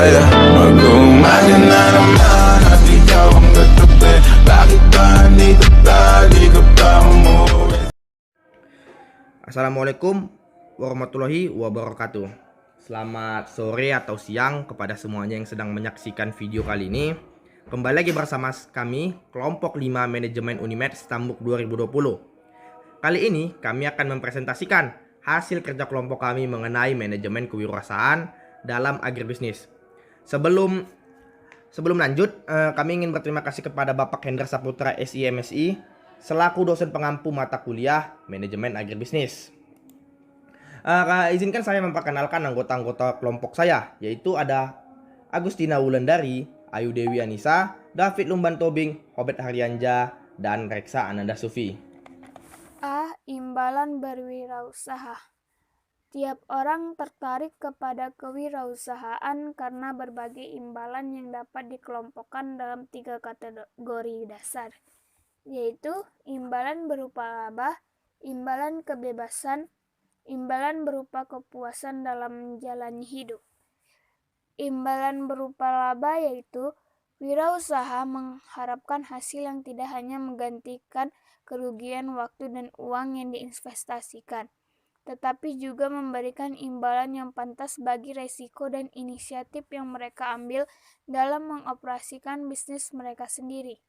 kaya mag-umaga na naman at ikaw ang katabi. Bakit ba nandito ka, di ka pa umuwi? Assalamualaikum warahmatullahi wabarakatuh. Selamat sore atau siang kepada semuanya yang sedang menyaksikan video kali ini. Kembali lagi bersama kami, kelompok 5 Manajemen Unimed Stambuk 2020. Kali ini kami akan mempresentasikan hasil kerja kelompok kami mengenai manajemen kewirausahaan dalam agribisnis. Sebelum lanjut, kami ingin berterima kasih kepada Bapak Hendra Saputra SIMSI selaku dosen pengampu mata kuliah manajemen agribisnis. Izinkan saya memperkenalkan anggota-anggota kelompok saya, yaitu ada Agustina Wulandari, Ayu Dewi Anissa, David Lumban Tobing, Hobet Haryanja, dan Reksa Ananda Sufi. A. Imbalan berwirausaha. Tiap orang tertarik kepada kewirausahaan karena berbagai imbalan yang dapat dikelompokkan dalam 3 kategori dasar, yaitu imbalan berupa laba, imbalan kebebasan, imbalan berupa kepuasan dalam menjalani hidup. Imbalan berupa laba yaitu wirausaha mengharapkan hasil yang tidak hanya menggantikan kerugian waktu dan uang yang diinvestasikan, tetapi juga memberikan imbalan yang pantas bagi resiko dan inisiatif yang mereka ambil dalam mengoperasikan bisnis mereka sendiri.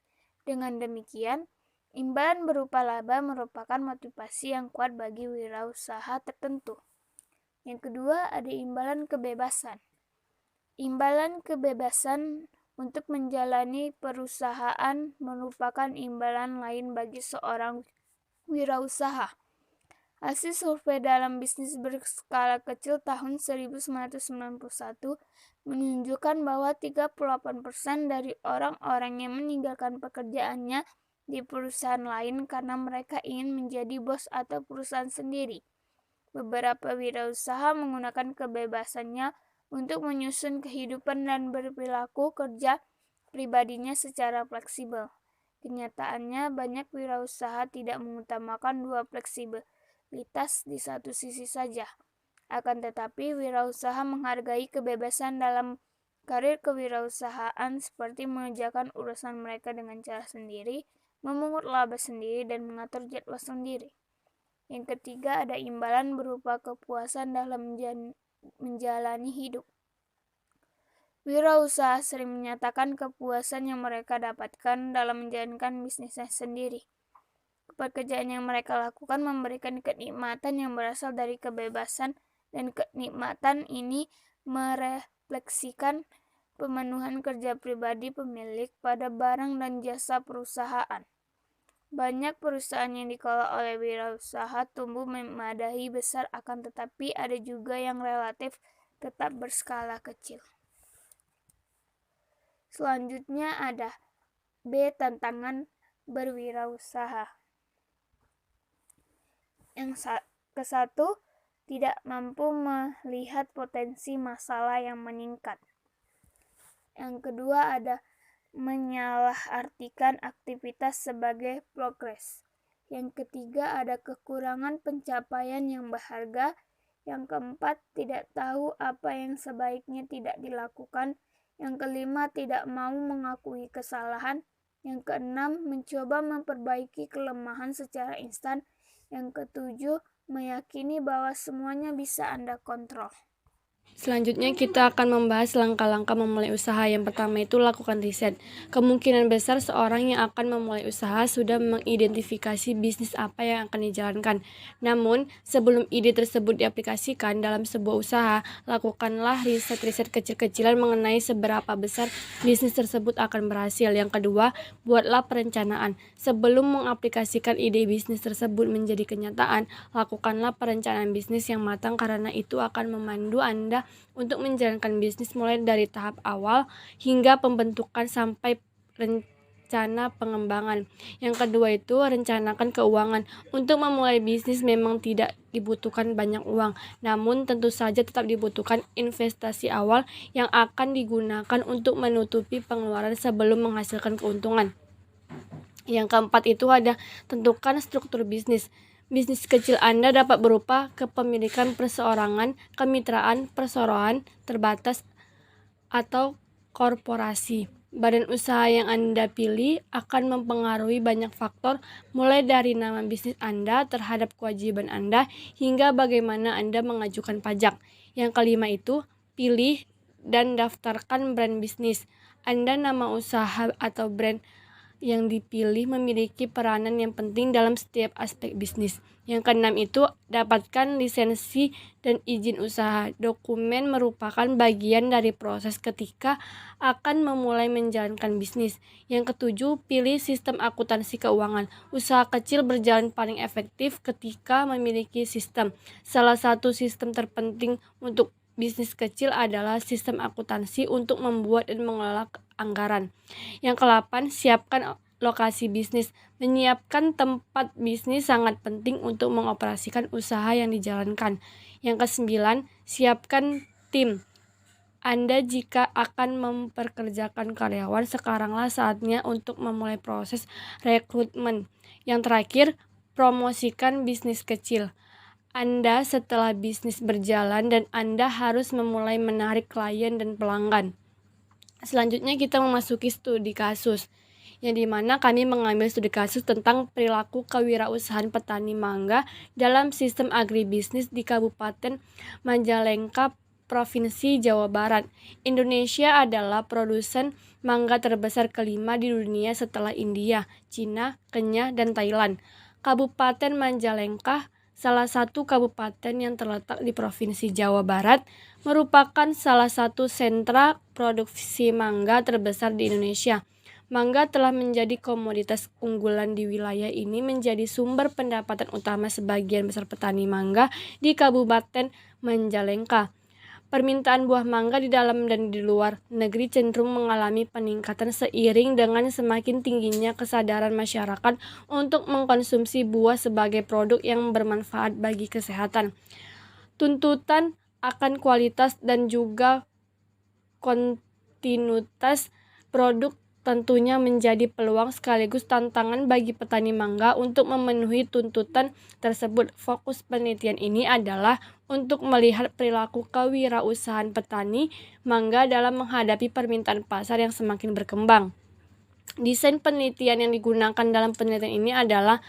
Dengan demikian, imbalan berupa laba merupakan motivasi yang kuat bagi wirausaha tertentu. Yang kedua, ada imbalan kebebasan. Imbalan kebebasan untuk menjalani perusahaan merupakan imbalan lain bagi seorang wirausaha. Hasil survei dalam bisnis berskala kecil tahun 1991 menunjukkan bahwa 38% dari orang-orang yang meninggalkan pekerjaannya di perusahaan lain karena mereka ingin menjadi bos atau perusahaan sendiri. Beberapa wirausaha menggunakan kebebasannya untuk menyusun kehidupan dan berperilaku kerja pribadinya secara fleksibel. Kenyataannya, banyak wirausaha tidak mengutamakan dua fleksibilitas di satu sisi saja. Akan tetapi, wirausaha menghargai kebebasan dalam karir kewirausahaan seperti mengerjakan urusan mereka dengan cara sendiri, memungut laba sendiri, dan mengatur jadwal sendiri. Yang ketiga, ada imbalan berupa kepuasan dalam menjalani hidup. Wirausaha sering menyatakan kepuasan yang mereka dapatkan dalam menjalankan bisnisnya sendiri. Pekerjaan yang mereka lakukan memberikan kenikmatan yang berasal dari kebebasan, dan kenikmatan ini merefleksikan pemenuhan kerja pribadi pemilik pada barang dan jasa perusahaan. Banyak perusahaan yang dikelola oleh wirausaha tumbuh memadai besar, akan tetapi ada juga yang relatif tetap berskala kecil. Selanjutnya ada B. Tantangan berwirausaha. Yang ke-1, tidak mampu melihat potensi masalah yang meningkat. Yang kedua ada menyalahartikan aktivitas sebagai progres. Yang ketiga ada kekurangan pencapaian yang berharga. Yang keempat, tidak tahu apa yang sebaiknya tidak dilakukan. Yang kelima, tidak mau mengakui kesalahan. Yang keenam, mencoba memperbaiki kelemahan secara instan. Yang ketujuh, meyakini bahwa semuanya bisa Anda kontrol. Selanjutnya kita akan membahas langkah-langkah memulai usaha. Yang pertama itu lakukan riset. Kemungkinan besar seorang yang akan memulai usaha sudah mengidentifikasi bisnis apa yang akan dijalankan. Namun, sebelum ide tersebut diaplikasikan dalam sebuah usaha, lakukanlah riset-riset kecil-kecilan mengenai seberapa besar bisnis tersebut akan berhasil. Yang kedua, buatlah perencanaan. Sebelum mengaplikasikan ide bisnis tersebut menjadi kenyataan, lakukanlah perencanaan bisnis yang matang karena itu akan memandu Anda untuk menjalankan bisnis mulai dari tahap awal hingga pembentukan sampai rencana pengembangan. Yang kedua itu rencanakan keuangan. Untuk memulai bisnis memang tidak dibutuhkan banyak uang, namun tentu saja tetap dibutuhkan investasi awal yang akan digunakan untuk menutupi pengeluaran sebelum menghasilkan keuntungan. Yang keempat itu ada tentukan struktur bisnis. Bisnis kecil Anda dapat berupa kepemilikan perseorangan, kemitraan, perseroan terbatas, atau korporasi. Badan usaha yang Anda pilih akan mempengaruhi banyak faktor, mulai dari nama bisnis Anda terhadap kewajiban Anda hingga bagaimana Anda mengajukan pajak. Yang kelima itu, pilih dan daftarkan brand bisnis. Anda nama usaha atau brand yang dipilih memiliki peranan yang penting dalam setiap aspek bisnis. Yang keenam itu, dapatkan lisensi dan izin usaha. Dokumen merupakan bagian dari proses ketika akan memulai menjalankan bisnis. Yang ketujuh, pilih sistem akuntansi keuangan. Usaha kecil berjalan paling efektif ketika memiliki sistem. Salah satu sistem terpenting untuk bisnis kecil adalah sistem akuntansi untuk membuat dan mengelola anggaran. Yang ke-8, siapkan lokasi bisnis. Menyiapkan tempat bisnis sangat penting untuk mengoperasikan usaha yang dijalankan. Yang ke-9, siapkan tim. Anda jika akan memperkerjakan karyawan, sekaranglah saatnya untuk memulai proses rekrutmen. Yang terakhir, promosikan bisnis kecil. Anda setelah bisnis berjalan dan Anda harus memulai menarik klien dan pelanggan. Selanjutnya kita memasuki studi kasus, yang dimana kami mengambil studi kasus tentang perilaku kewirausahaan petani mangga dalam sistem agribisnis di Kabupaten Majalengka, Provinsi Jawa Barat. Indonesia adalah produsen mangga terbesar kelima di dunia setelah India, Cina, Kenya, dan Thailand. Kabupaten Majalengka, salah satu kabupaten yang terletak di Provinsi Jawa Barat, merupakan salah satu sentra produksi mangga terbesar di Indonesia. Mangga telah menjadi komoditas unggulan di wilayah ini, menjadi sumber pendapatan utama sebagian besar petani mangga di Kabupaten Majalengka. Permintaan buah mangga di dalam dan di luar negeri cenderung mengalami peningkatan seiring dengan semakin tingginya kesadaran masyarakat untuk mengkonsumsi buah sebagai produk yang bermanfaat bagi kesehatan. Tuntutan akan kualitas dan juga kontinuitas produk tentunya menjadi peluang sekaligus tantangan bagi petani mangga untuk memenuhi tuntutan tersebut. Fokus penelitian ini adalah untuk melihat perilaku kewirausahaan petani mangga dalam menghadapi permintaan pasar yang semakin berkembang. Desain penelitian yang digunakan dalam penelitian ini adalah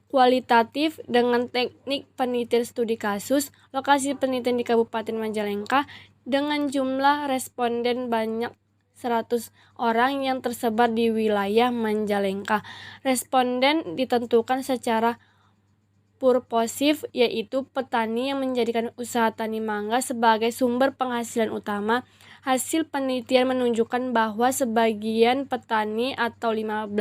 kualitatif dengan teknik penelitian studi kasus. Lokasi penelitian di Kabupaten Majalengka dengan jumlah responden banyak 100 orang yang tersebar di wilayah Majalengka. Responden ditentukan secara purposif, yaitu petani yang menjadikan usaha tani mangga sebagai sumber penghasilan utama. Hasil penelitian menunjukkan bahwa sebagian petani atau 15%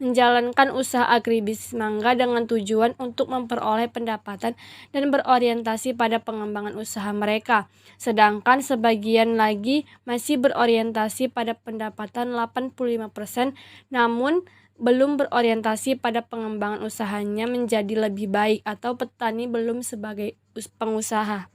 menjalankan usaha agribisnis mangga dengan tujuan untuk memperoleh pendapatan dan berorientasi pada pengembangan usaha mereka. Sedangkan sebagian lagi masih berorientasi pada pendapatan 85%, namun belum berorientasi pada pengembangan usahanya menjadi lebih baik atau petani belum sebagai pengusaha.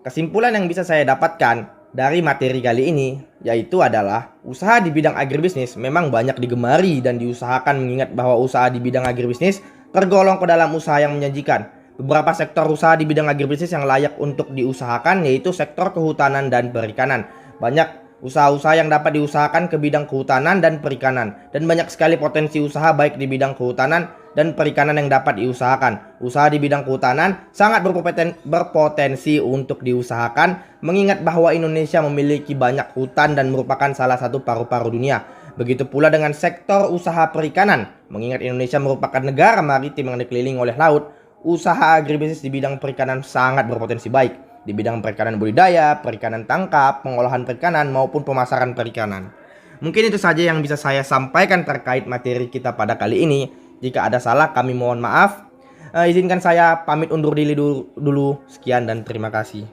Kesimpulan yang bisa saya dapatkan dari materi kali ini yaitu adalah usaha di bidang agribisnis memang banyak digemari dan diusahakan, mengingat bahwa usaha di bidang agribisnis tergolong ke dalam usaha yang menjanjikan. Beberapa sektor usaha di bidang agribisnis yang layak untuk diusahakan yaitu sektor kehutanan dan perikanan. Banyak usaha-usaha yang dapat diusahakan ke bidang kehutanan dan perikanan, dan banyak sekali potensi usaha baik di bidang kehutanan dan perikanan yang dapat diusahakan. Usaha di bidang kehutanan sangat berpotensi untuk diusahakan, mengingat bahwa Indonesia memiliki banyak hutan dan merupakan salah satu paru-paru dunia. Begitu pula dengan sektor usaha perikanan, mengingat Indonesia merupakan negara maritim yang dikelilingi oleh laut. Usaha agribisnis di bidang perikanan sangat berpotensi baik di bidang perikanan budidaya, perikanan tangkap, pengolahan perikanan, maupun pemasaran perikanan. Mungkin itu saja yang bisa saya sampaikan terkait materi kita pada kali ini. Jika ada salah, kami mohon maaf. Izinkan saya pamit undur diri dulu. Sekian dan terima kasih.